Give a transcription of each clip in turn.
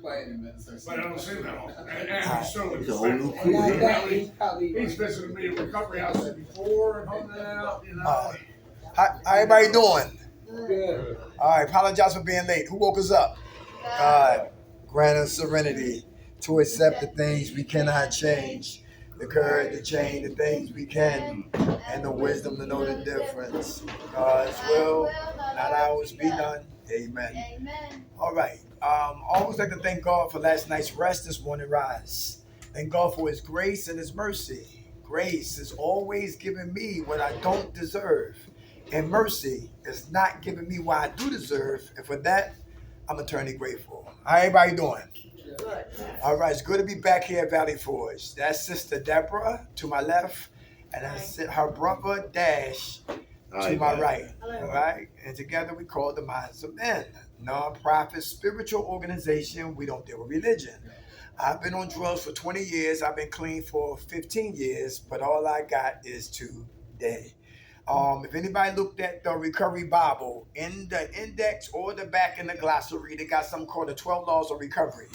playing in Minnesota. But I don't see that all. And so It's a whole new crew. he's visited me at recovery houses before and hung out, you know. How everybody doing? Good. All right, apologize for being late. Who woke us up? God, grant us serenity to accept the things we cannot change, the courage to change the things we can, and the wisdom to know the difference. God's will, not ours, be done. Amen. All right. Always like to thank God for last night's rest, this morning rise. Thank God for His grace and His mercy. Grace is always giving me what I don't deserve, and mercy is not giving me what I do deserve. And for that, I'm eternally grateful. How everybody doing? Good. All right, it's good to be back here at Valley Forge. That's Sister Deborah to my left, and that's her brother Dash to my right. All right, and together we call the Minds of Men, non-profit spiritual organization. We don't deal with religion. I've been on drugs for 20 years. I've been clean for 15 years, but all I got is today. If anybody looked at the Recovery Bible, in the index or the back in the glossary, they got something called the 12 Laws of Recovery.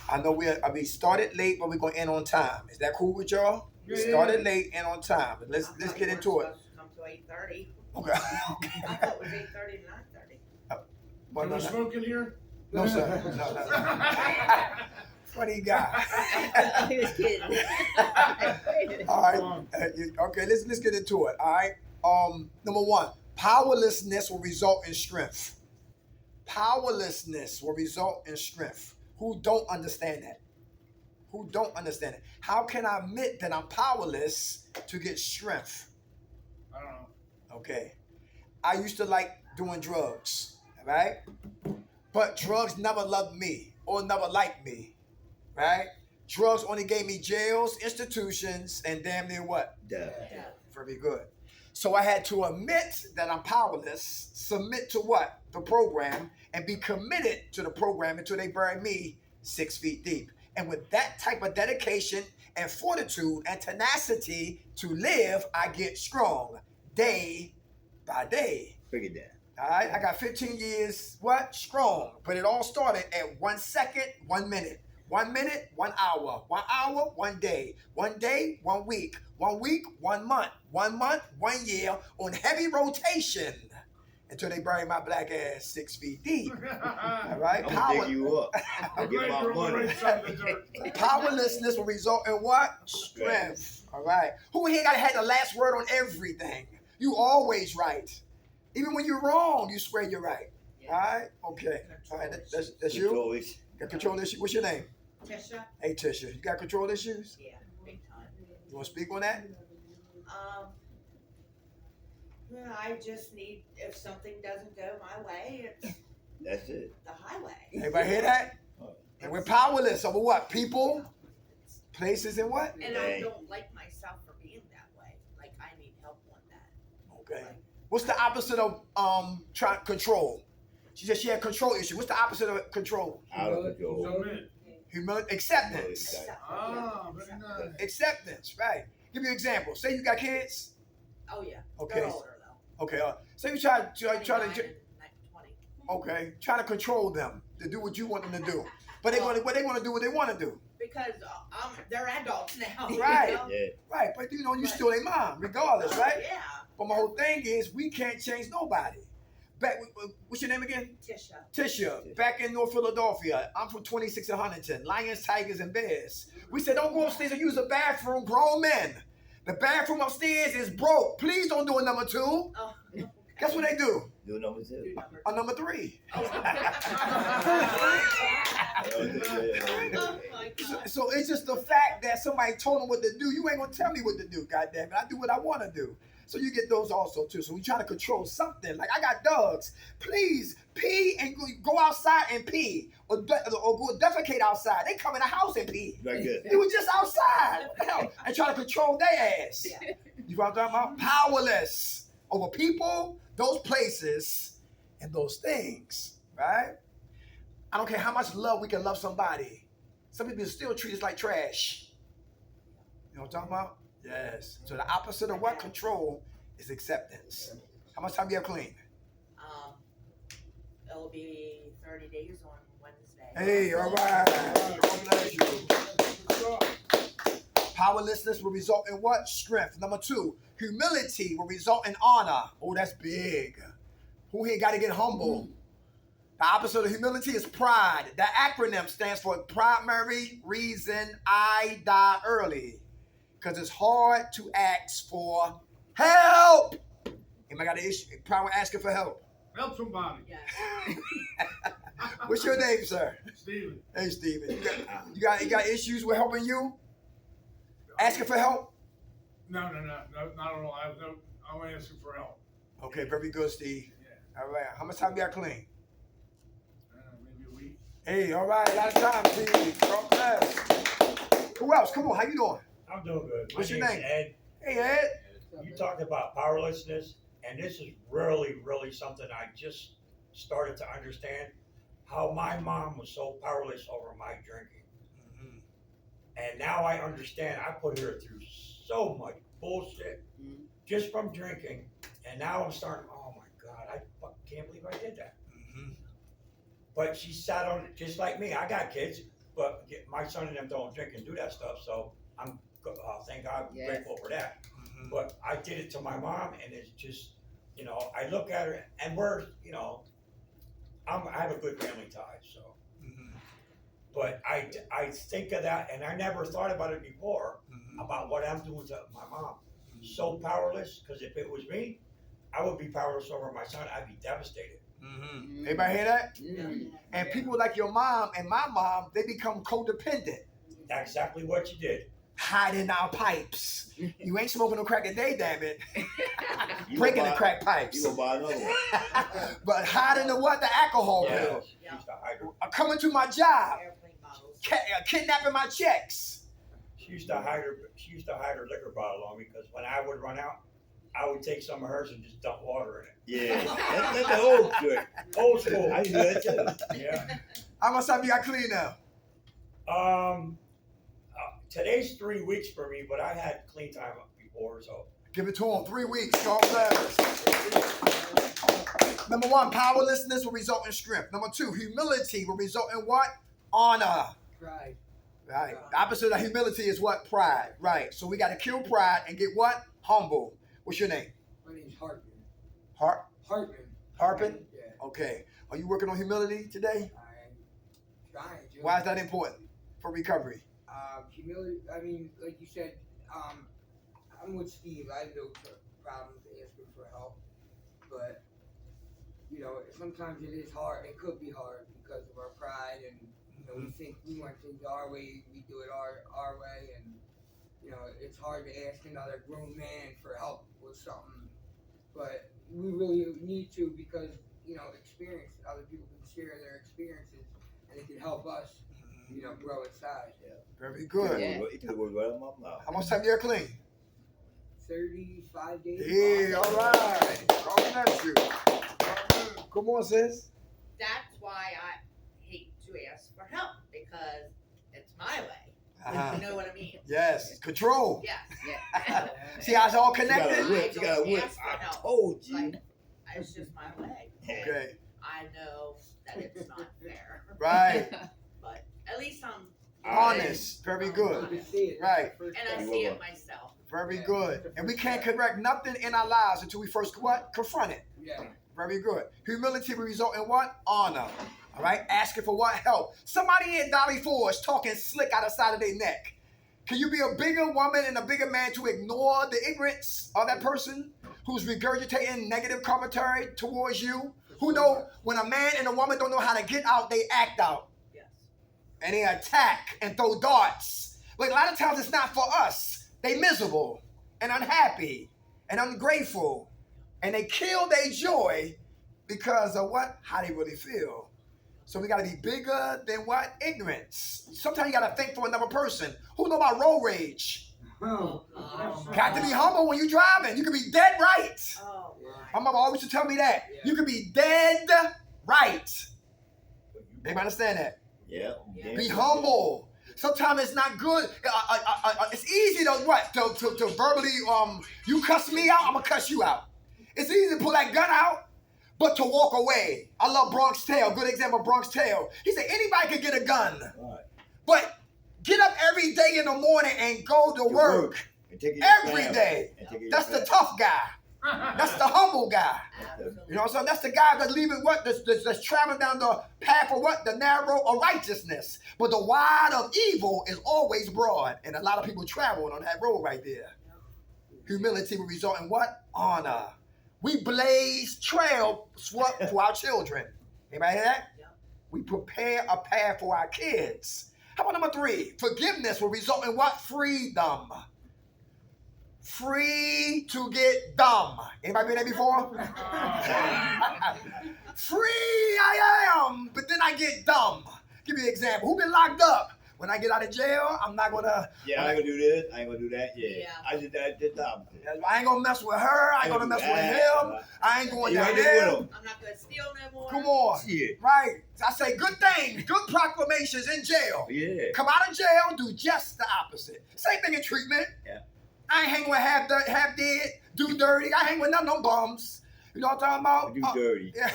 I know we started late, but we're gonna end on time. Is that cool with y'all? We started late and on time. But let's get into it. Come to 8:30. Okay. I thought it was 8:30 to 9:30. Well, Can no, we no. smoke in here? No, sir. No. Funny guy. He was kidding. All right. Okay. Let's get into it. All right. Number one, powerlessness will result in strength. Powerlessness will result in strength. Who don't understand that? Who don't understand it? How can I admit that I'm powerless to get strength? I don't know. Okay. I used to like doing drugs, right? But drugs never loved me or never liked me, right? Drugs only gave me jails, institutions, and damn near what? Death. Very good. So I had to admit that I'm powerless, submit to what? The program, and be committed to the program until they bury me 6 feet deep. And with that type of dedication and fortitude and tenacity to live, I get strong day by day. Break it down. All right, I got 15 years, strong. But it all started at 1 second, 1 minute. 1 minute, 1 hour. 1 hour, 1 day. 1 day, 1 week. 1 week, 1 month. 1 month, 1 year on heavy rotation until they bury my black ass 6 feet deep. All right, I'm gonna dig you up. I'll get my money. Powerlessness will result in what? Strength. All right. Who here got to have the last word on everything? You always right. Even when you're wrong, you swear you're right. All right? Okay. All right, that's you? Control issue. Got control issues? What's your name? Tisha? Hey, Tisha. You got control issues? Yeah, big time. You want to speak on that? Well, I just need, if something doesn't go my way, it's That's it. the highway. Everybody hear that? And we're powerless over what? People, places, and what? And I don't like myself for being that way. Like, I need help on that. Okay. What's the opposite of control? She said she had control issue. What's the opposite of control? Out of control. Humility, acceptance. Ah, very nice. Acceptance, right? Give me an example. Say you got kids. Oh, yeah. Okay. They're older, though. Okay. Say you try to 29 and 20. okay, try to control them to do what you want them to do. But they want to do what they want to do. Because they're adults now. Right. You know? Yeah. Right. But you still their mom, regardless, right? Yeah. But my whole thing is we can't change nobody. Back, what's your name again? Tisha. Tisha, back in North Philadelphia. I'm from 26 in Huntington. Lions, tigers, and bears. We said, don't go upstairs and use the bathroom, grown men. The bathroom upstairs is broke. Please don't do a number 2. Oh, okay. Guess what they do? Do number 2. A number 3. So it's just the fact that somebody told them what to do. You ain't gonna tell me what to do, goddamn it. I do what I want to do. So you get those also too. So we try to control something. Like I got dogs. Please pee and go outside and pee, or go defecate outside. They come in the house and pee. Very good. It was just outside. What the hell? And try to control their ass. Yeah. You know what I'm talking about? Powerless over people, those places, and those things. Right? I don't care how much love we can love somebody. Some people still treat us like trash. You know what I'm talking about? Yes. So the opposite of what? Control is acceptance. How much time you have clean? It'll be 30 days on Wednesday. Hey, all right. God bless you. Powerlessness will result in what? Strength. Number 2, humility will result in honor. Oh, that's big. Who here got to get humble? The opposite of humility is pride. The acronym stands for primary reason I die early. Because it's hard to ask for help. Anybody got an issue? Probably asking for help. Help somebody. Yes. What's your name, sir? Steven. Hey, Steven. You got issues with helping you? Asking for help? No, not at all. I'm asking for help. Okay, very good, Steve. Yeah. All right. How much time you got clean? Maybe a week. Hey, all right. A lot of time, Steve. God bless. Who else? Come on. How you doing? I'm doing good. What's your name's name? Ed. Hey, Ed. You talked about powerlessness, and this is really, really something I just started to understand. How my mom was so powerless over my drinking. Mm-hmm. And now I understand. I put her through so much bullshit just from drinking. And now I'm starting, oh my God, I can't believe I did that. Mm-hmm. But she sat on it just like me. I got kids, but my son and them don't drink and do that stuff. So I'm, thank God, Yes. grateful for that. Mm-hmm. But I did it to my mom, and it's just, I look at her, and we're, I have a good family tie, so. Mm-hmm. But I think of that, and I never thought about it before, Mm-hmm. about what I'm doing to my mom. So powerless, because if it was me, I would be powerless over my son. I'd be devastated. Mm-hmm. Everybody hear that? And people like your mom and my mom, they become codependent. That's exactly what you did. Hiding our pipes. You ain't smoking no crack a day, damn it. You Breaking gonna the buy- crack pipes. You gonna buy another one? But hiding the what? The alcohol Yeah, bill. she used to hide her. Coming to my job. Airplane models. Kidnapping my checks. She used to hide her liquor bottle on me, because when I would run out, I would take some of hers and just dump water in it. Yeah, that's the old trick. Old school. I do that too. Yeah. How much time you got clean now? Today's 3 weeks for me, but I had clean time before, so. Give it to him. 3 weeks. God bless. Number 1, powerlessness will result in strength. Number 2, humility will result in what? Honor. Pride. Right. The opposite of humility is what? Pride. Right. So we got to kill pride and get what? Humble. What's your name? My name's Hartman. Harpin? Hartman? Yeah. Okay. Are you working on humility today? I'm trying to. Why is that important for recovery? Humility, I mean, like you said, I'm with Steve. I have no problems asking for help. But, sometimes it is hard. It could be hard because of our pride and, we think we want things our way, we do it our way, and it's hard to ask another grown man for help with something, but we really need to, because experience, other people can share their experiences and it can help us grow inside. Very good. You put the word right in my mouth. How much time you got clean? 35 days. Yeah, all right. God bless you. Come on, sis. That's why I hate to ask for help, because it's my way. Uh-huh. You know what I mean? Yes. Control. Yes. Yeah. See how it's all You got a connected? whip. You got a whip. Ask for I help. told you. Like, it's just my way. Okay. I know that it's not fair, Right. but at least I'm Honest. Very good. You can see it. Right. and I You see are. it myself. Very good. And we can't correct nothing in our lives until we first what? Confront it. Yeah. Very good. Humility will result in what? Honor. All right? Asking for what? Help. Somebody in Dolly Forge talking slick out the side of their neck. Can you be a bigger woman and a bigger man to ignore the ignorance of that person who's regurgitating negative commentary towards you? Who know when a man and a woman don't know how to get out, they act out. Yes. And they attack and throw darts. But a lot of times it's not for us. They miserable and unhappy and ungrateful. And they kill their joy because of what? How they really feel. So we got to be bigger than what? Ignorance. Sometimes you got to think for another person. Who know about road rage? Oh, Got to be humble when you driving. You can be dead right. Oh, My mama always used to tell me that. Yeah. You can be dead right. Everybody understand that? Yeah. Yeah. Be humble. Sometimes it's not good. It's easy to what? To verbally, you cuss me out, I'm going to cuss you out. It's easy to pull that gun out. but to walk away. I love Bronx Tale. Good example, Bronx Tale. He said anybody could get a gun, Right. but get up every day in the morning and go to work And take it every day. And take it That's the tough guy. That's the humble guy. Absolutely. You know what I'm saying? That's the guy that's leaving what? That's traveling down the path of what? The narrow of righteousness. But the wide of evil is always broad. And a lot of people traveling on that road right there. Humility will result in what? Honor. We blaze trail for our children. Anybody hear that? Yeah. We prepare a path for our kids. How about number 3? Forgiveness will result in what? Freedom. Free to get dumb. Anybody been there before? Free I am, but then I get dumb. Give me an example. Who been locked up? When I get out of jail, I'm not gonna. Yeah, I ain't gonna do this. I ain't gonna do that. Yeah. Yeah. I did that. Did the opposite. I ain't gonna mess with her. I ain't gonna mess with him. I ain't going You down ain't with there. him. I'm not gonna steal no more. Come on. Shit. Right. I say good things, good proclamations in jail. Yeah. Come out of jail, do just the opposite. Same thing in treatment. Yeah. I ain't hanging with half dead, do dirty. I hang with none of them bums. You know what I'm talking about? Do dirty. Yeah.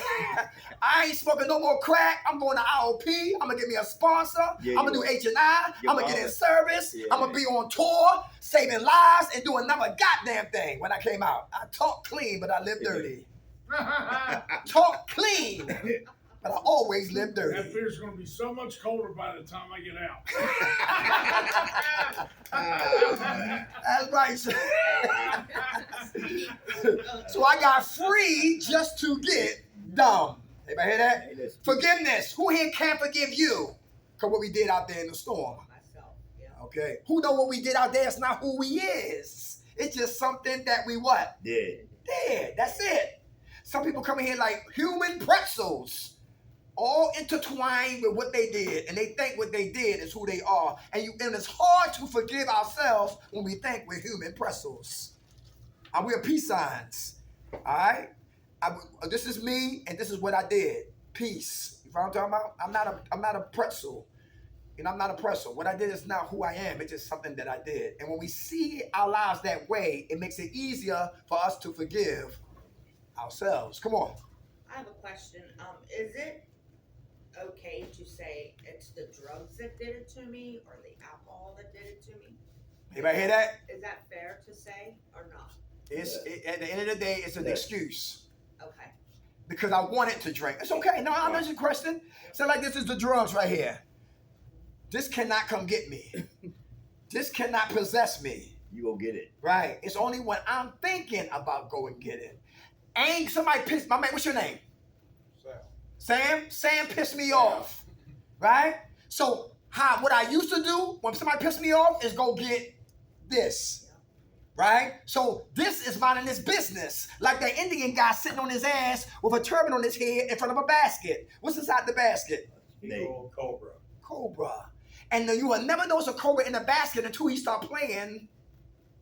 I ain't smoking no more crack. I'm going to IOP. I'm gonna get me a sponsor. Yeah, I'm gonna do you- H&I. your I'm gonna get in mama. service. Yeah. I'm gonna be on tour, saving lives, and doing another goddamn thing when I came out. I talk clean, but I live dirty. Talk clean, but I always live That dirty. beer's gonna be so much colder by the time I get out. That's right. sir. So I got free just to get dumb. Anybody hear that? Hey, listen. Forgiveness. Who here can't forgive you? Because what we did out there in the storm. Myself. Yeah. Okay. Who know what we did out there? It's not who we is. It's just something that we what? Dead. Did. That's it. Some people come in here like human pretzels. All intertwined with what they did. And they think what they did is who they are. And it's hard to forgive ourselves when we think we're human pretzels. And we're peace signs. All right? This is me, and this is what I did. Peace. You know what I'm talking about? I'm not a pretzel. And I'm not a pretzel. What I did is not who I am. It's just something that I did. And when we see our lives that way, it makes it easier for us to forgive ourselves. Come on. I have a question. Is it okay to say it's the drugs that did it to me or the alcohol that did it to me? Anybody hear that? Is that fair to say or not? At the end of the day, it's an Yes. excuse. Okay. Because I wanted to drink. It's okay. No, I'm not just question. So like this is the drugs right here. This cannot come get me. This cannot possess me. You gonna get it. Right. It's only when I'm thinking about going get it. Ain't somebody pissed my man, what's your name? Sam? Sam pissed me off. Right? So what I used to do when somebody pissed me off is go get this. Right? So this is minding his business. Like that Indian guy sitting on his ass with a turban on his head in front of a basket. What's inside the basket? Big old cobra. Cobra. And you will never know it's a cobra in the basket until he start playing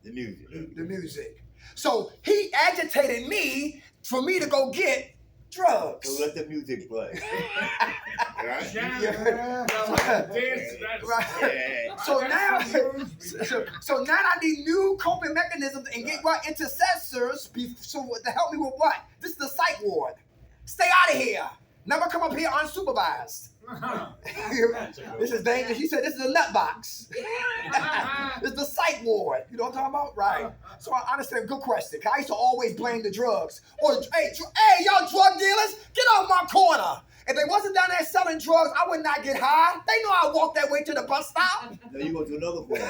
The music. the music. So he agitated me for me to go get drugs. So let the music play. Right? Shannon, Yeah. dance, that's- Right. Yeah. So now, so, so now I need new coping mechanisms and get what intercessors to help me with what? This is the psych ward. Stay out of here. Never come up here unsupervised. This is dangerous. He said this is a nut box. This is the psych ward. You know what I'm talking about? Right. So I understand. Good question. 'Cause I used to always blame the drugs. Or hey, y'all drug dealers, get off my corner. If they wasn't down there selling drugs, I would not get high. They know I walk that way to the bus stop. Now you go to another one.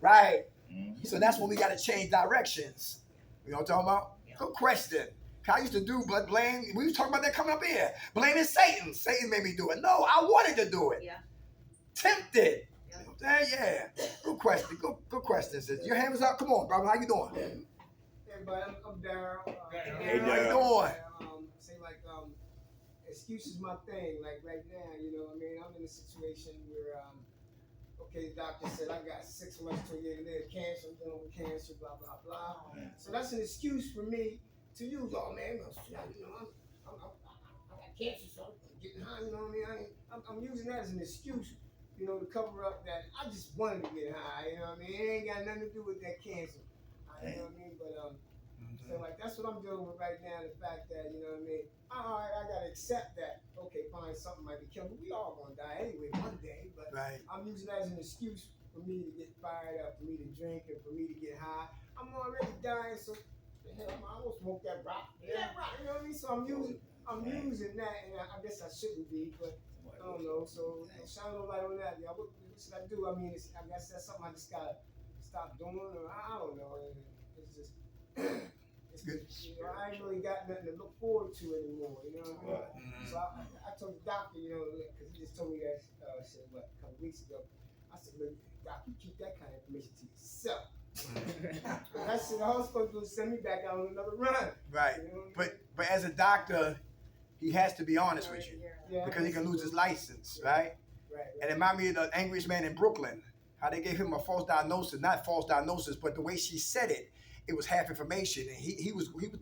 Right. Mhm. So that's when we got to change directions. You know what I'm talking about? Yeah. Good question. 'Cause I used to do, but blame. We was talking about that coming up here. Blaming Satan. Satan made me do it. No, I wanted to do it. Yeah. Tempted. Yeah. You know what I'm saying? Yeah. Good question. Good question. Sis. Your hand was up. Come on, brother. How you doing? Everybody, I'm Daryl. Hey, How you Daryl. doing? Say like, excuse is my thing. Like right now, you know, what I mean, I'm in a situation where, okay, the doctor said I got 6 months to a year to live, cancer, I'm dealing with cancer, blah blah blah. So that's an excuse for me to use. Oh man, you know, I got cancer, so I'm getting high. You know what I mean? I'm using that as an excuse, you know, to cover up that I just wanted to get high. You know what I mean? It ain't got nothing to do with that cancer. You know what I mean? But So like that's what I'm dealing with right now. The fact that you know what I mean. I gotta accept that. Okay, fine, something might be killed, but we all gonna die anyway one day. But Right. I'm using that as an excuse for me to get fired up, for me to drink, and for me to get high. I'm already dying, so the hell, I don't smoke that rock. Yeah, rock. You know what I mean? So I'm using that, and I guess I shouldn't be, but I don't know. So shine a light on that, y'all. What should I do? I mean, I guess that's something I just gotta stop doing, or I don't know. It's just. It's good. You know, I ain't really got nothing to look forward to anymore. You know what I mean? So I told the doctor, you know, because he just told me that shit a couple weeks ago. I said, look, doctor, you keep that kind of information to yourself. That shit, all I'm supposed to do is send me back out on another run. Right. You know? But as a doctor, he has to be honest with you Yeah, because he can lose his license, right? Right. And it reminded me of the angriest man in Brooklyn. How they gave him a false diagnosis, not false diagnosis, but the way she said it, it was half information. And he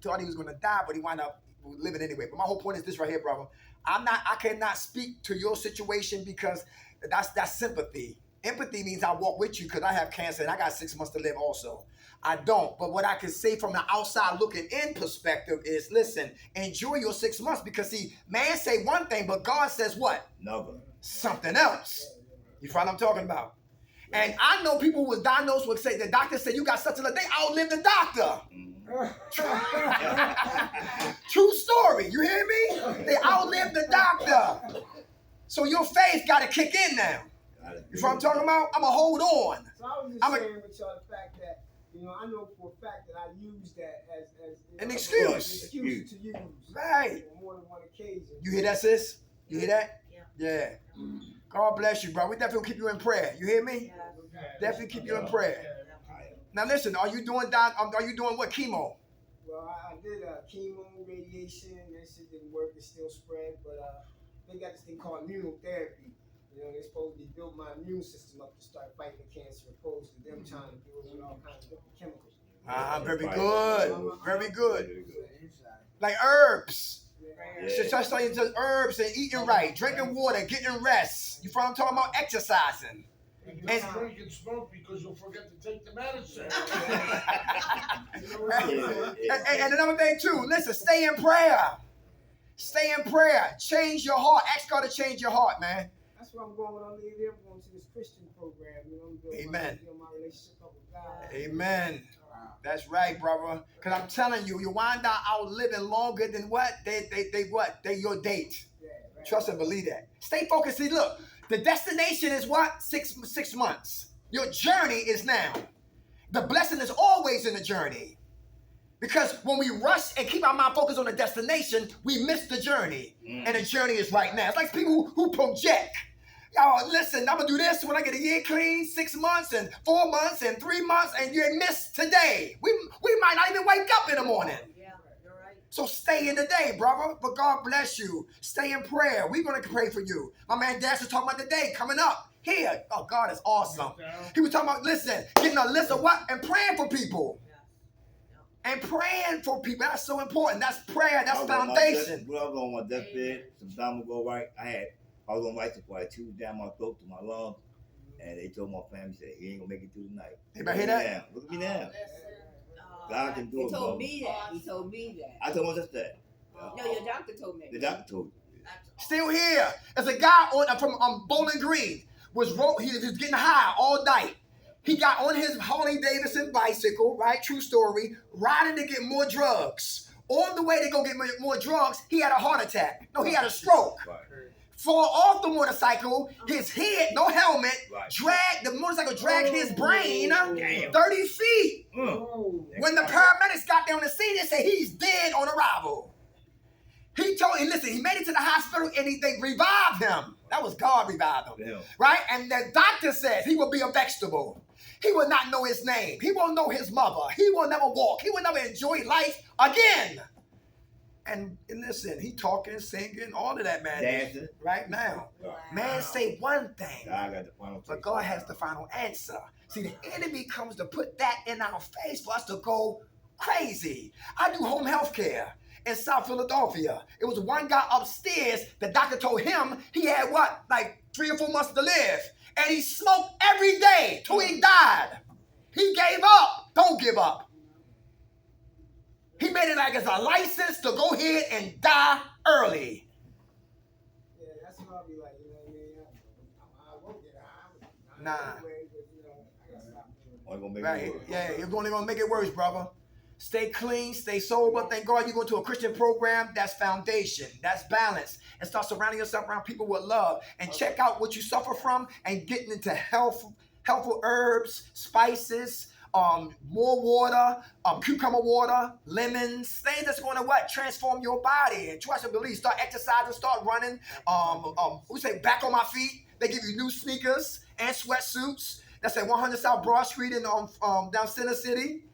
thought he was gonna die, but he wound up living anyway. But my whole point is this right here, brother. I cannot speak to your situation because that's sympathy. Empathy means I walk with you because I have cancer and I got 6 months to live also. I don't. But what I can say from the outside looking in perspective is, listen, enjoy your 6 months because see, man say one thing, but God says what? Another. Something else. You find what I'm talking about? And I know people who was diagnosed would say, the doctor said, you got such a, they outlived the doctor. True story. You hear me? They outlived the doctor. So your faith got to kick in now. You know what I'm talking about? I'm going to hold on. So I was just saying with y'all the fact that, you know, I know for a fact that I use that as an know, excuse. to use. Right. On more than one occasion. You hear that, sis? You hear that? Yeah. Yeah. God bless you, bro. We definitely keep you in prayer. You hear me? Definitely keep you in prayer. Now listen, are you doing what, chemo? Well, I did chemo, radiation. That shit didn't work. It still spread. But they got this thing called immunotherapy. You know, they're supposed to build my immune system up to start fighting the cancer, opposed to them trying to do it with all kinds of different chemicals. Very good. Very good. Inside. Like herbs. Yeah. So just like just herbs and eating right, drinking water, getting rest. You know what I'm talking about? Exercising. And you don't drink and smoke because you'll forget to take the medicine. And another thing too, listen, stay in prayer. Stay in prayer. Change your heart. Ask God to change your heart, man. That's what I'm going when I leave there. I'm going to this Christian program. You know, I'm building Amen. my relationship up with God. Amen. That's right, brother. Because I'm telling you, you wind up outliving longer than what? They your date. Yeah, right. Trust and believe that. Stay focused. See, look, the destination is what? 6 months. Your journey is now. The blessing is always in the journey. Because when we rush and keep our mind focused on the destination, we miss the journey. And the journey is right now. It's like people who project. Y'all, listen, I'm going to do this when I get a year clean, 6 months and 4 months and 3 months, and you miss today. We might not even wake up in the morning. Yeah, you're right. So stay in the day, brother. But God bless you. Stay in prayer. We're going to pray for you. My man Dash was talking about the day coming up here. Oh, God is awesome. He was talking about, listen, getting a list of what? And praying for people. And praying for people. That's so important. That's prayer. That's foundation. When I was on my deathbed some time ago, right, I was on life support. I tubes down my throat to my lungs. And they told my family, said, he ain't going to make it through the night. Anybody hear that? Now. Look at me now. Listen, God can do He it, told brother. me that. He told me that. I told my sister that. No, your doctor told me. The doctor told me. Still here. There's a guy from Bowling Green. He was getting high all night. He got on his Harley Davidson bicycle, right? True story. Riding to get more drugs. On the way to go get more drugs, he had a heart attack. No, he had a stroke. Right. Fall off the motorcycle, his head, no helmet, Right. the motorcycle dragged his brain Damn. 30 feet. Oh. When the paramedics got there on the scene, they said he's dead on arrival. He made it to the hospital and they revived him. That was God revived him. Damn. Right? And the doctor says he will be a vegetable. He will not know his name. He won't know his mother. He will never walk. He will never enjoy life again. And listen, he talking, singing, all of that, man. Dancing. Right now. Man say one thing, God got the final say. but God has the final answer. See, the enemy comes to put that in our face for us to go crazy. I do home health care in South Philadelphia. It was one guy upstairs, the doctor told him he had what, like 3 or 4 months to live. And he smoked every day till he died. He gave up. Don't give up. He made it like it's a license to go ahead and die early. Yeah, that's what I'll be like, you know what I mean? I won't get high. Nah. Anyway, but, you know, I gotta stop doing it. Only gonna make Right? it worse. Yeah, you're only gonna make it worse, brother. Stay clean, stay sober. Thank God you go to a Christian program. That's foundation. That's balance. And start surrounding yourself around people with love. And check out what you suffer from and getting into helpful herbs, spices, more water, cucumber water, lemons, things that's going to what? Transform your body. And trust and believe. Start exercising, start running. We say back on my feet. They give you new sneakers and sweatsuits. That's at 100 South Broad Street in down Center City.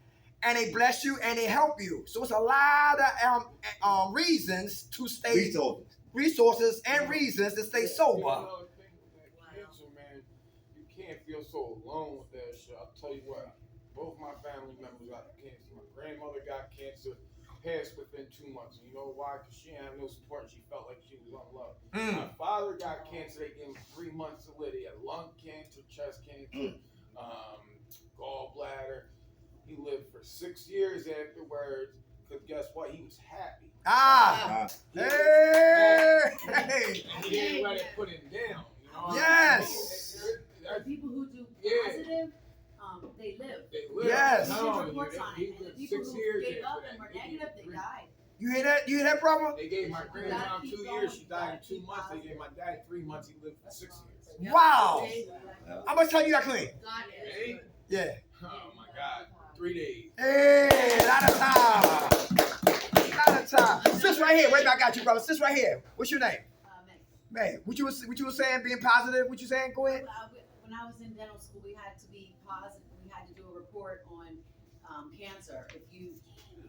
And they bless you and they help you. So it's a lot of reasons to stay resources and reasons to stay sober. Another thing with that cancer, man, you can't feel so alone with that shit. I'll tell you what, both my family members got cancer. My grandmother got cancer, passed within 2 months. And you know why? Because she didn't have no support and she felt like she was unloved. My father got cancer. They gave him 3 months to live. He had lung cancer, chest cancer, gallbladder. He lived for 6 years afterwards. Because guess what? He was happy. Hey! And he didn't let it put him down. You know what Yes! The people who do positive, they live. They live. Yes. There's reports on He it. And the lived people 6 who years gave up after and that. were They negative, gave they him died. You hear that? You hear that, brother? They gave my grandmom keep 2 going. years. She died in 2 Keep months. They going. gave my dad 3 months. He lived for 6 years. Wow! How much time you got clean? God is. Hey? Yeah. Oh my God. 3 days. Hey, lot of time. Lot of time. Sis right here. Wait, I got you, brother. Sis right here. What's your name? Man, what you was saying? Being positive? What you saying? Go ahead. When I was in dental school, we had to be positive. We had to do a report on cancer.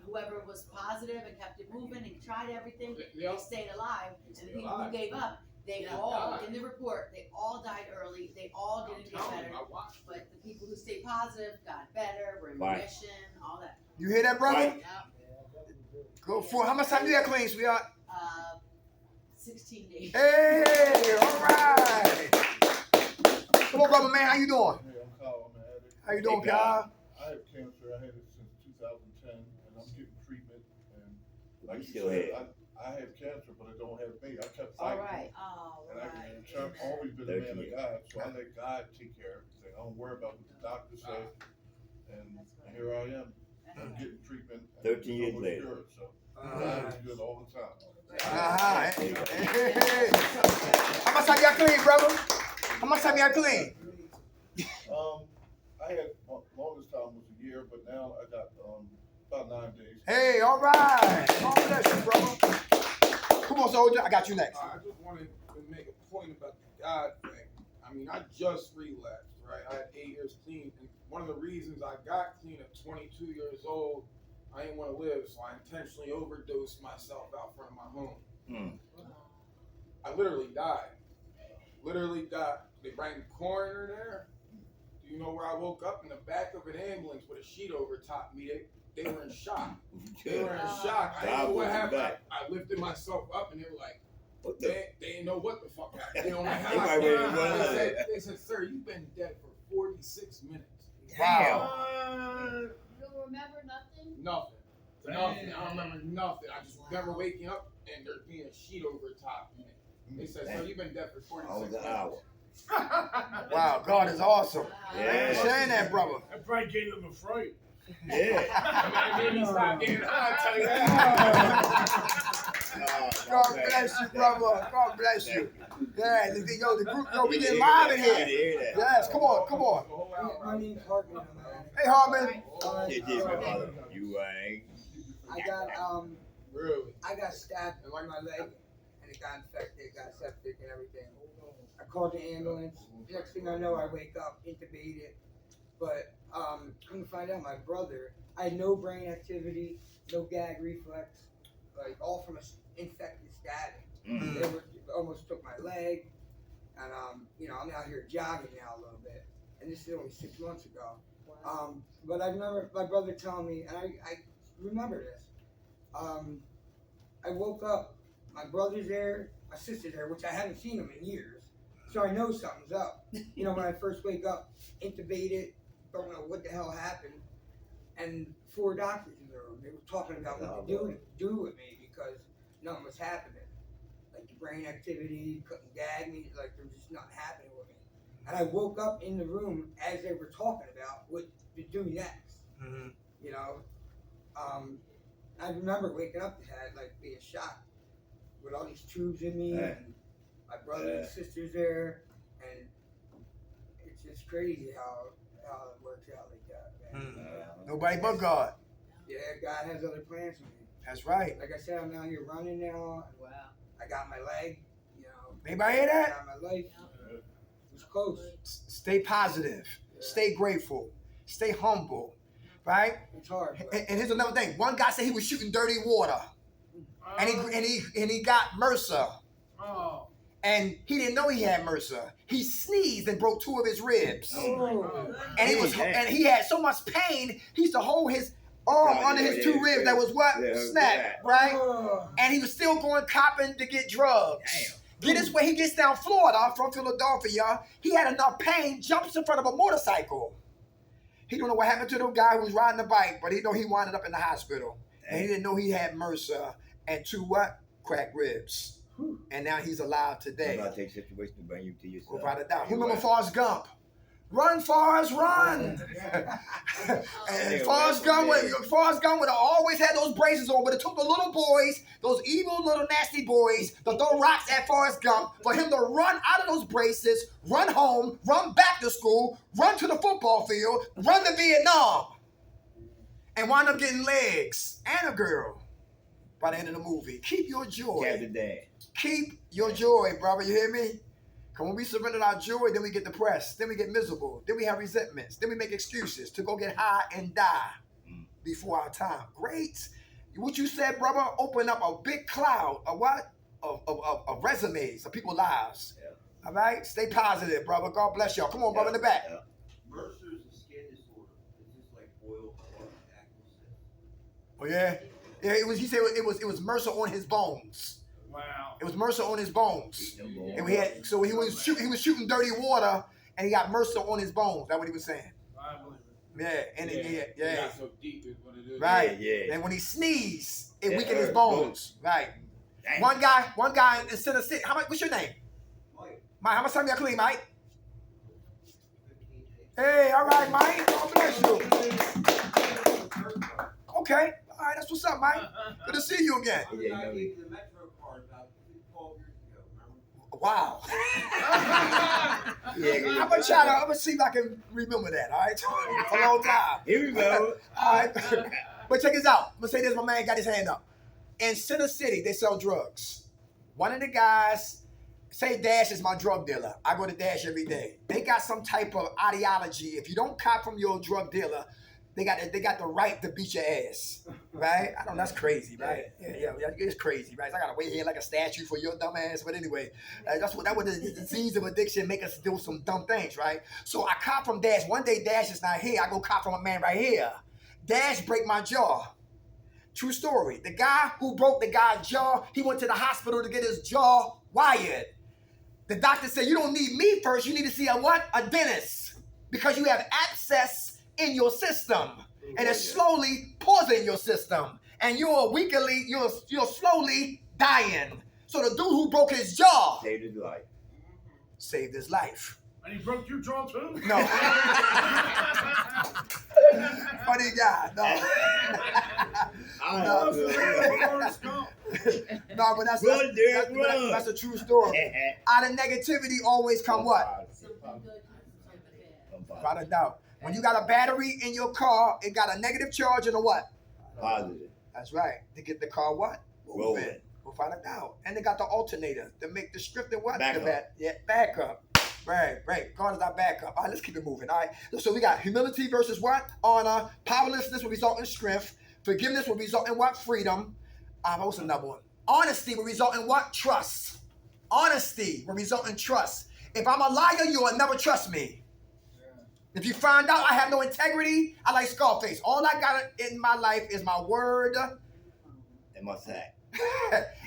Whoever was positive and kept it moving and tried everything, they stayed alive. And the people who gave up, they all, in the report, they all died early. They all didn't get better. But the people who stayed positive got better, were in remission, all that. You hear that, brother? Yep. Go for it. How much time you got clean, sweetheart? 16 days. Hey, all right. Come on, brother, man. How you doing? Hey, I'm Kyle. I'm an addict. How you doing, Hey, Kyle? I have cancer. I had it since 2010, and I'm getting treatment. And like You you still said, have I have cancer, but I don't have me. I kept All fighting. right. And I've always been a man of God, so I let God take care of everything. I don't worry about what the doctor says. And here I am. I'm getting treatment. and 13 years it's later. cured, so God is good all the time. Hey. How much time you got clean, brother? How much time you got clean? I had longest time was a year, but now I got about 9 days. Hey, all right. God bless you, brother. Come on, soldier. I got you next. I just wanted to make a point about the God thing. I mean, I just relapsed, right? I had 8 years clean. And one of the reasons I got clean at 22 years old, I didn't want to live, so I intentionally overdosed myself out front of my home. I literally died. Literally died. They brought the coroner there. Do you know where I woke up? In the back of an ambulance with a sheet over top me. They were in shock. They were in shock. I didn't know what happened. I lifted myself up and they were like, they didn't know what the fuck happened. They don't know how I they said, sir, you've been dead for 46 minutes. Wow. You don't remember nothing? Nothing. Nothing. I don't remember nothing. I just remember waking up and there being a sheet over top me. They said, sir, you've been dead for 46 minutes. Wow, God is awesome. Yeah. Thanks for saying that, brother. That probably gave them a fright. Yeah. I mean, stop getting high, I tell you that. God bless you, brother. God bless you. Yeah, the group, we getting live in here. Yes, come on, come on. My name's Hartman. Hey, Hartman. You ain't. I got stabbed in my leg, and it got infected, got septic and everything. I called the ambulance. Next thing I know, I wake up intubated. But come to find out, my brother, I had no brain activity, no gag reflex, like all from an infected stabbing. They almost took my leg, and I'm out here jogging now a little bit. And this is only 6 months ago. But I remember my brother telling me, and I remember this. I woke up, my brother's there, my sister's there, which I haven't seen them in years. So I know something's up. When I first wake up, intubated, don't know what the hell happened. and 4 doctors in the room. They were talking about what to do with me because nothing was happening. Like the brain activity couldn't gag me. Like there was just nothing happening with me. And I woke up in the room as they were talking about what to do next. Mm-hmm. You know, I remember waking up to that, like being shocked with all these tubes in me and my brother and sisters there, and it's just crazy how it works out like that, man. Nobody but God. Yeah, God has other plans for me. That's right. Like I said, I'm out here running now. Wow. I got my leg, you know. Anybody hear I that? got my life. It was close. Stay positive. Stay grateful. Stay humble. Right? It's hard. And here's another thing. One guy said he was shooting dirty water. And he got MRSA. Oh. And he didn't know he had MRSA. He sneezed and broke 2 of his ribs. Oh. And he had so much pain, he used to hold his arm under his 2 ribs that was what? Snapped, right? And he was still going copping to get drugs. Get this way, he gets down Florida from Philadelphia. He had enough pain, jumps in front of a motorcycle. He don't know what happened to the guy who was riding the bike, but he know he wound up in the hospital. And he didn't know he had MRSA and 2 what? Cracked ribs. And now he's alive today. About to take situation to bring you to yourself. Without a doubt. Who remember Forrest Gump? Run, Forrest, run! And Forrest Gump would have always had those braces on, but it took the little boys, those evil little nasty boys, to throw rocks at Forrest Gump for him to run out of those braces, run home, run back to school, run to the football field, run to Vietnam, and wind up getting legs and a girl by the end of the movie. Keep your joy. Captain Dan. Keep your joy, brother. You hear me? Because when we surrender our joy, then we get depressed. Then we get miserable. Then we have resentments. Then we make excuses to go get high and die before our time. Great. What you said, brother, open up a big cloud of what? Of resumes of people's lives. Yeah. All right? Stay positive, brother. God bless y'all. Come on, brother, in the back. MRSA is a skin disorder. It's just like boil or acne. Oh, yeah? Yeah, he said it was MRSA on his bones. Wow. It was MRSA on his bones. And he was shooting dirty water and he got MRSA on his bones. That's what he was saying. I believe it. Yeah, and It got so deep is what it is. Right. Yeah. And when he sneezed, it weakened his bones. Right. Dang. One guy in Center City. What's your name? Mike. How much time you got clean, Mike? Hey, all right, Mike. God bless you. Okay. All right, that's what's up, Mike. Good to see you again. I gave you the Metro card about 12 years ago, remember? Wow. Yeah, I'm gonna see if I can remember that, all right? For a long time. Here we go. All right. But check this out. I'm gonna say this, my man got his hand up. In Center City, they sell drugs. One of the guys, say Dash is my drug dealer. I go to Dash every day. They got some type of ideology. If you don't cop from your drug dealer, they got the right to beat your ass, right? I know that's crazy, right? Yeah, it's crazy, right? So I gotta wait here like a statue for your dumb ass, but anyway, that was the disease of addiction make us do some dumb things, right? So I cop from Dash. One day Dash is not here. I go cop from a man right here. Dash break my jaw. True story. The guy who broke the guy's jaw, he went to the hospital to get his jaw wired. The doctor said, you don't need me first. You need to see a dentist because you have abscess in your system, and it's slowly poisoning your system, and you're slowly dying. So the dude who broke his jaw Saved his life. Saved his life. And he broke your jaw too? No. Funny guy. No. No, but that's a true story. Out of negativity always come what? Without a doubt. When you got a battery in your car, it got a negative charge and a what? Positive. That's right. To get the car what? Rolling. Without a doubt. And they got the alternator to make the strip and what? Backup. Backup. Right. God is our backup. All right, let's keep it moving. All right. So we got humility versus what? Honor. Powerlessness will result in strength. Forgiveness will result in what? Freedom. What's another one? Honesty will result in what? Trust. Honesty will result in trust. If I'm a liar, you will never trust me. If you find out I have no integrity, I like Scarface. All I got in my life is my word and my sack.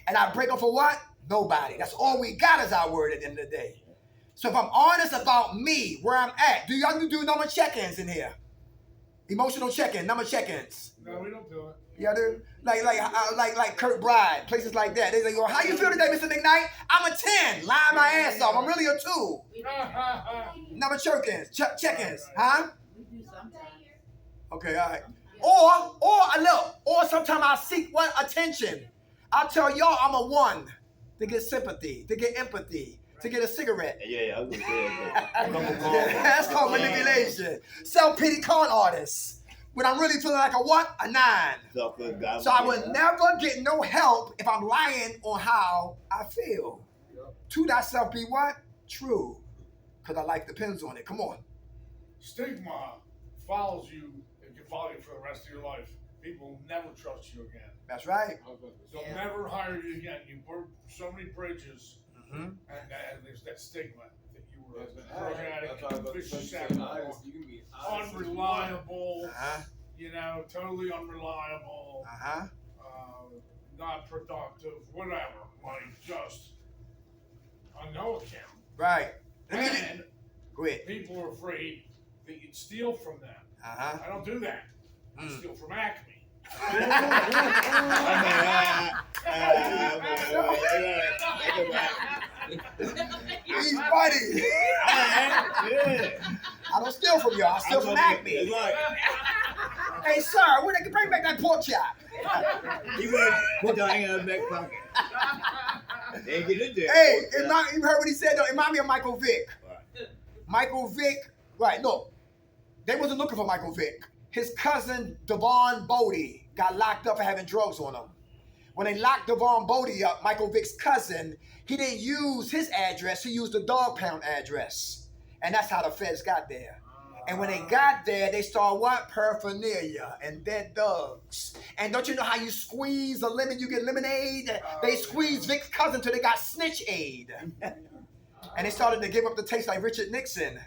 And I break up for what? Nobody. That's all we got is our word at the end of the day. So if I'm honest about me, where I'm at, do y'all do number check-ins in here? Emotional check-in, number check-ins. No, we don't do it. Yeah, dude. Like Kurt Bride, places like that. They go, how you feel today, Mr. McKnight? I'm a 10. Lying my ass off. I'm really a 2. Number check-ins, check-ins, huh? We do sometimes. Okay, all right. Or sometimes I seek what attention. I'll tell y'all I'm a 1 to get sympathy, to get empathy, to get a cigarette. Yeah, I was gonna say that. That's called manipulation. Self-pity con artist. When I'm really feeling like a what? A 9. So I would never get no help if I'm lying on how I feel. To thyself be what? True. Because I like depends on it. Come on. Stigma follows you and can follow you for the rest of your life. People will never trust you again. That's right. They'll never hire you again. You burned so many bridges, and there's that stigma that you were a drug addict, vicious animal, unreliable, totally unreliable, not productive, whatever. Like just on no account. Right. And go ahead. People are afraid that you'd steal from them. I don't do that. I steal from Acme. He's funny. I don't steal from y'all. I steal from Acme. Hey, sir, where they can bring back that pork chop? You better put your hand in the back pocket. They ain't get in there. Hey, you heard what he said though? It reminded me of Michael Vick. Right. Michael Vick, right, no. They wasn't looking for Michael Vick. His cousin, Devon Bodie, got locked up for having drugs on him. When they locked Devon Bodie up, Michael Vick's cousin, he didn't use his address, he used the dog pound address. And that's how the feds got there. And when they got there, they saw what? Paraphernalia and dead dogs. And don't you know how you squeeze a lemon, you get lemonade? They squeezed Vic's cousin till they got snitch aid. And they started to give up the taste like Richard Nixon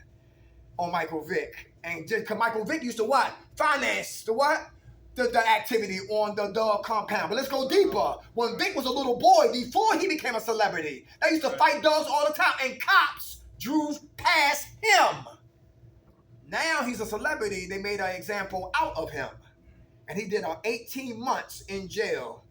on Michael Vick. And because Michael Vick used to what? Finance the what? The activity on the dog compound. But let's go deeper. When Vic was a little boy, before he became a celebrity, they used to fight dogs all the time, and cops drew past him. Now he's a celebrity. They made an example out of him. And he did 18 months in jail.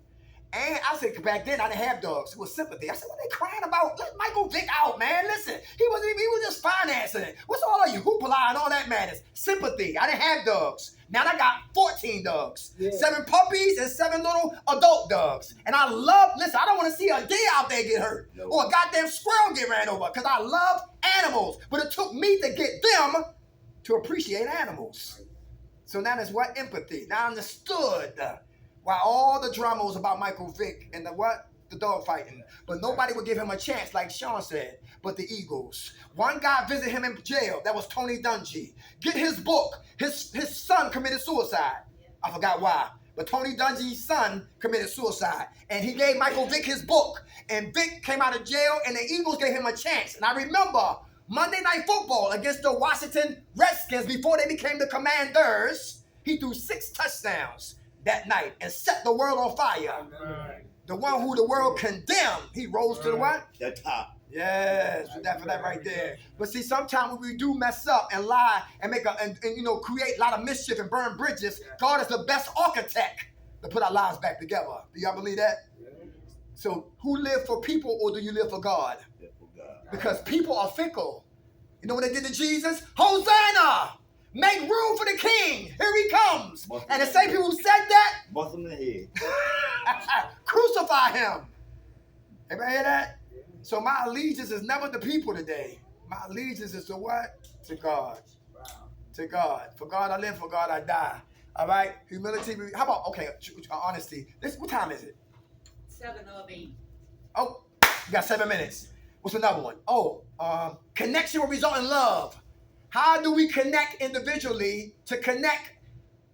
And I said, back then I didn't have dogs. It was sympathy. I said, what are they crying about? Let Michael Vick out, man. Listen, he was just financing it. What's all of you hoopla and all that matters? Sympathy. I didn't have dogs. Now I got 14 dogs. Yeah. 7 puppies and 7 little adult dogs. And I listen, I don't want to see a deer out there get hurt. No. Or a goddamn squirrel get ran over. Because I love animals. But it took me to get them to appreciate animals. So now that's what? Empathy. Now I understood why all the drama was about Michael Vick and the dog fighting. But nobody would give him a chance, like Sean said, but the Eagles. One guy visited him in jail. That was Tony Dungy. Get his book. His son committed suicide. I forgot why. But Tony Dungy's son committed suicide. And he gave Michael Vick his book. And Vick came out of jail, and the Eagles gave him a chance. And I remember Monday Night Football against the Washington Redskins before they became the Commanders. He threw 6 touchdowns that night and set the world on fire. Right. The one who the world condemned, he rose to the what? The top. Yes, that for that right there. But see, sometimes when we do mess up and lie and make and create a lot of mischief and burn bridges, God is the best architect to put our lives back together. Do y'all believe that? So who live for people or do you live for God? Because people are fickle. You know what they did to Jesus? Hosanna! Make room for the king. Here he comes. And the same people who said that, bust him in the head. Crucify him. Everybody hear that? So my allegiance is never the people today. My allegiance is to what? To God. Wow. To God. For God I live, for God I die. All right? Humility. How about, honesty. What time is it? 7:08. Oh, you got 7 minutes. What's another one? Connection will result in love. How do we connect individually to connect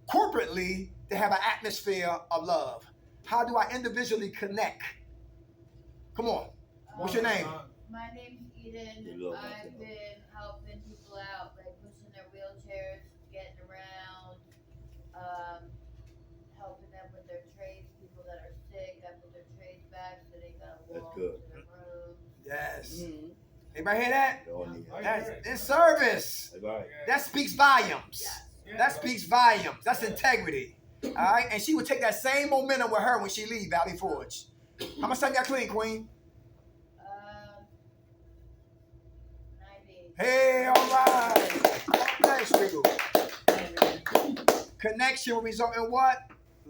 corporately to have an atmosphere of love? How do I individually connect? Come on. What's your name? My name's Eden. I've been helping people out by pushing their wheelchairs, getting around, helping them with their trades, people that are sick. I put their trades back so they got to walk to their room. Yes. Anybody hear that? That's in service. That speaks volumes. That speaks volumes. That's integrity. All right, and she would take that same momentum with her when she leave Valley Forge. How much time y'all clean, Queen? 90. Hey, all right. Thanks, Squiggle. Connection will result in what?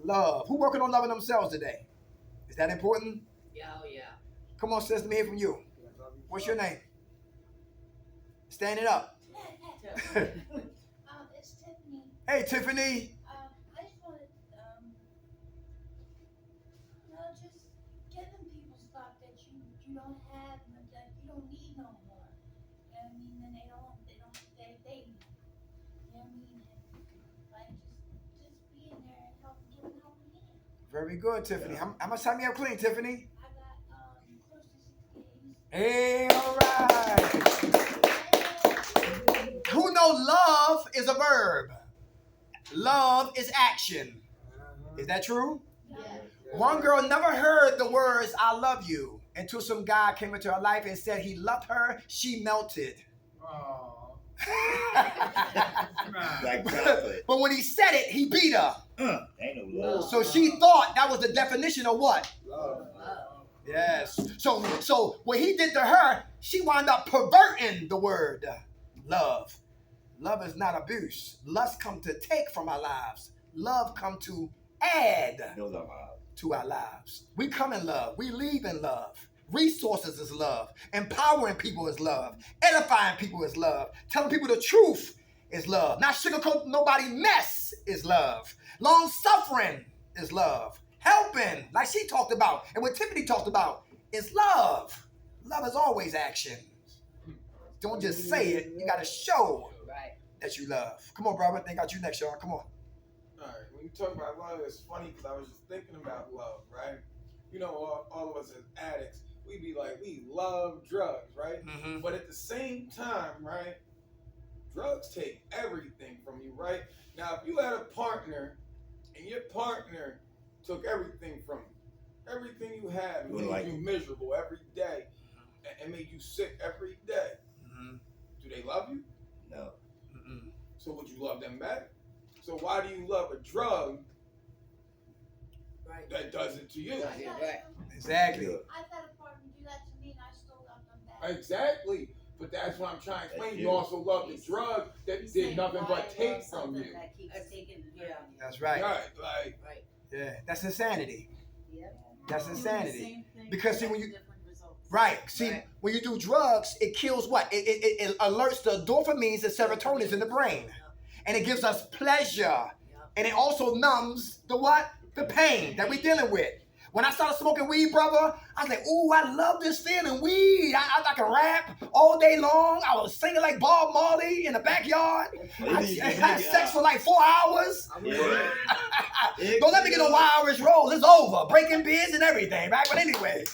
Love. Who working on loving themselves today? Is that important? Yeah, oh yeah. Come on, sis, let me hear from you. What's your name? Stand it up. It's Tiffany. Hey, Tiffany. I just wanted, just giving people stuff that you don't have, and that you don't need no more. You know what I mean? And they need. You know what I mean? Like just being there and giving help again. Very good, Tiffany. How much time you have clean, Tiffany? I got close to 6 days. Hey, all right. Who knows love is a verb? Love is action. Is that true? Yeah. One girl never heard the words "I love you" until some guy came into her life and said he loved her. She melted. Like chocolate. But when he said it, he beat her. Ain't no love. So she thought that was the definition of what? Love. Yes. So what he did to her, she wound up perverting the word love. Love is not abuse. Lust come to take from our lives. Love come to add to our lives. We come in love. We leave in love. Resources is love. Empowering people is love. Edifying people is love. Telling people the truth is love. Not sugarcoat nobody mess is love. Long suffering is love. Helping, like she talked about, and what Tiffany talked about, is love. Love is always action. Don't just say it. You got to show that you love. Come on, brother. They got you next, y'all. Come on. All right. When you talk about love, it's funny because I was just thinking about love, right? You know, all of us as addicts, we be like, we love drugs, right? Mm-hmm. But at the same time, right, drugs take everything from you, right? Now, if you had a partner and your partner took everything from you, everything you had, and made you miserable every day, and made you sick every day, do they love you? No. So would you love them back? So why do you love a drug that does it to you? Exactly. I've had a partner do that to me, and I still love them back. Exactly. But that's what I'm trying to explain. You also love the drug that did nothing but take from you. That's right. Right. Yeah, that's insanity. Yep. That's insanity. Same thing, Because see, when you different results. when you do drugs, it kills what? It alerts the dopamines and serotonins in the brain, and it gives us pleasure, and it also numbs the what? The pain that we're dealing with. When I started smoking weed, brother, I was like, ooh, I love this feeling. Weed. I can rap all day long. I was singing like Bob Marley in the backyard. I had sex for like 4 hours. Don't let me get no Wild Irish Rolls. It's over. Breaking beers and everything, right? But anyway,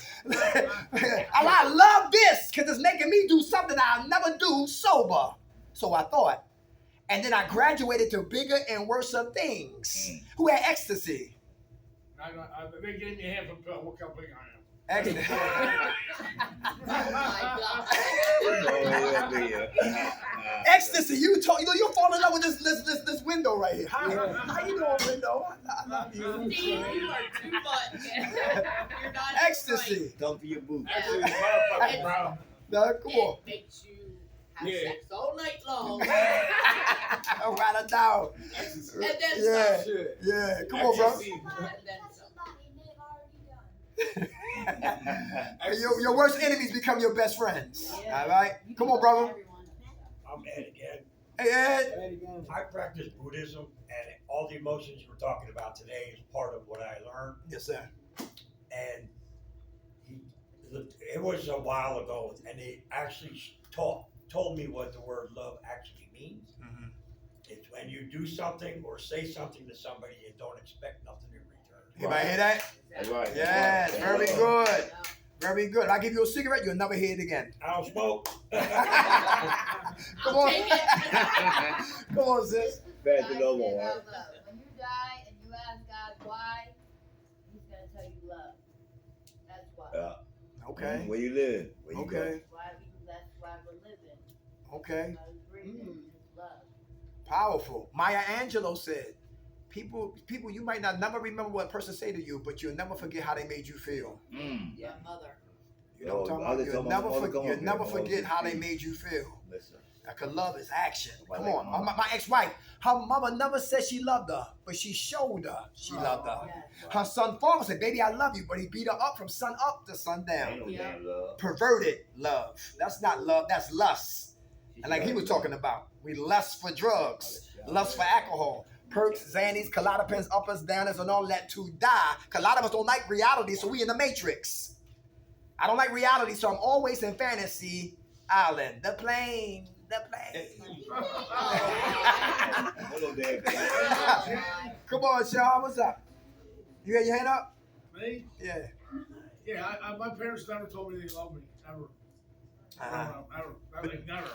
I love this because it's making me do something I'll never do sober. So I thought. And then I graduated to bigger and worse things. Who had ecstasy? They gave me half a pill. Look how big I am. Ecstasy, you you'll fall in love with this window right here. How you doing, window? I love you. Steve, you are too much. You're not Ecstasy. Don't be a boo. Actually, it's motherfucking brown. No, come on. It makes you have sex all night long. Right it down. And then some. Yeah. Come on, bro. Your worst enemies become your best friends. All right? Come on, brother. I'm Ed again. Hey, Ed. I practice Buddhism, and all the emotions we're talking about today is part of what I learned. Yes, sir. And it was a while ago, and he actually told me what the word love actually means. Mm-hmm. It's when you do something or say something to somebody you don't expect nothing in return. Anybody hear that? That's right. Yes, very good. Very good. If I give you a cigarette, you'll never hear it again. I don't smoke. Come on. Come on, sis. Better God to know said more. love. When you die and you ask God why, He's gonna tell you love. That's why. Okay. Where you live? Where you Okay. That's why we're living. Okay. Because breathing is love. Powerful. Maya Angelou said, people, you might not never remember what a person say to you, but you'll never forget how they made you feel. Yeah, mother. You know what I'm talking about? You'll never forget how they made you feel. Listen. Because love is action. Well, Come on. My ex-wife, her mother never said she loved her, but she showed her she loved her. Yeah. Her son father said, baby, I love you, but he beat her up from sun up to sundown. Ain't no damn love. Perverted love. That's not love, that's lust. And like he was talking about, we lust for drugs, lust for alcohol, perks, Xannies, Klonopins, uppers, downers, and all that to die. Because a lot of us don't like reality, so we in the matrix. I don't like reality, so I'm always in fantasy island. The plane. Hello there. Come on, Sean, what's up? You got your hand up? Me? Yeah. Yeah, my parents never told me they loved me, ever. Never.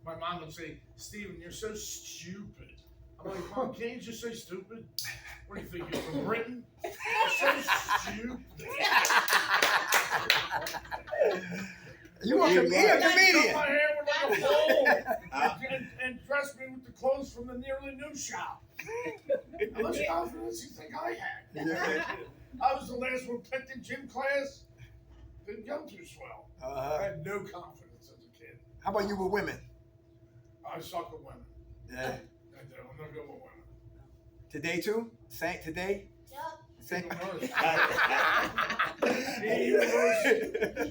My mom would say, Steven, you're so stupid. I'm like, Mom, can't you just say stupid? What do you think, you're from Britain? You're so stupid. You a comedian. Cut my hair with like a bowl and dress me with the clothes from the nearly new shop. How much confidence do you think I had? Yeah. I was the last one picked in gym class. Didn't go too swell. I had no confidence as a kid. How about you with women? I suck at women. Yeah. I do. I'm not good with women. Today too? Saint today? Saint.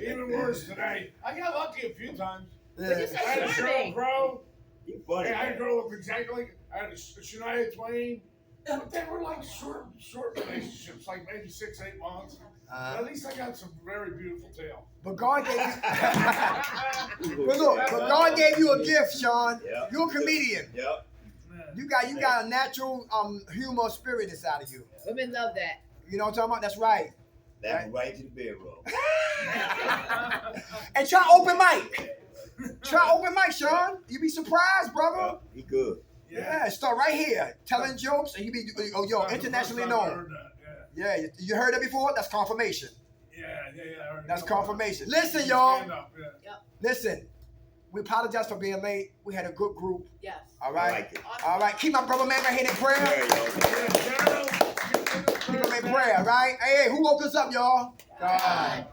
Even worse today. I got lucky a few times. Yeah. I had a Cheryl Crow. You funny. I had a girl look exactly like. I had a Shania Twain. But they were like short relationships, like maybe 6-8 months. But at least I got some very beautiful tail. But God gave you. But God gave you a gift, Sean. Yep. You're a comedian. Yep. You got a natural humor spirit inside of you. Women love that. You know what I'm talking about? That's right. That right to the bedroom. And try open mic. Try open mic, Sean. You be surprised, brother. He good. Yeah, start right here, telling jokes, and you be internationally known. Yeah, you heard it before? That's confirmation. Yeah, I heard That's it. confirmation. Listen, y'all. Stand up, yeah. Listen. We apologize for being late. We had a good group. Yes. All right. I like it. All right. Keep my brother man right here in prayer. There you go. Keep him in prayer, all right? Hey, who woke us up, y'all? God.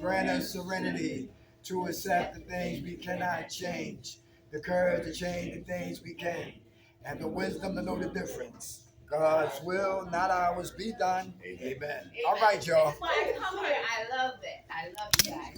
Grant us serenity to accept the things we cannot change, the courage to change the things we can, and the wisdom to know the difference. God's will, not ours, be done. Amen. All right, y'all. That's why I come here. I love it. I love you guys.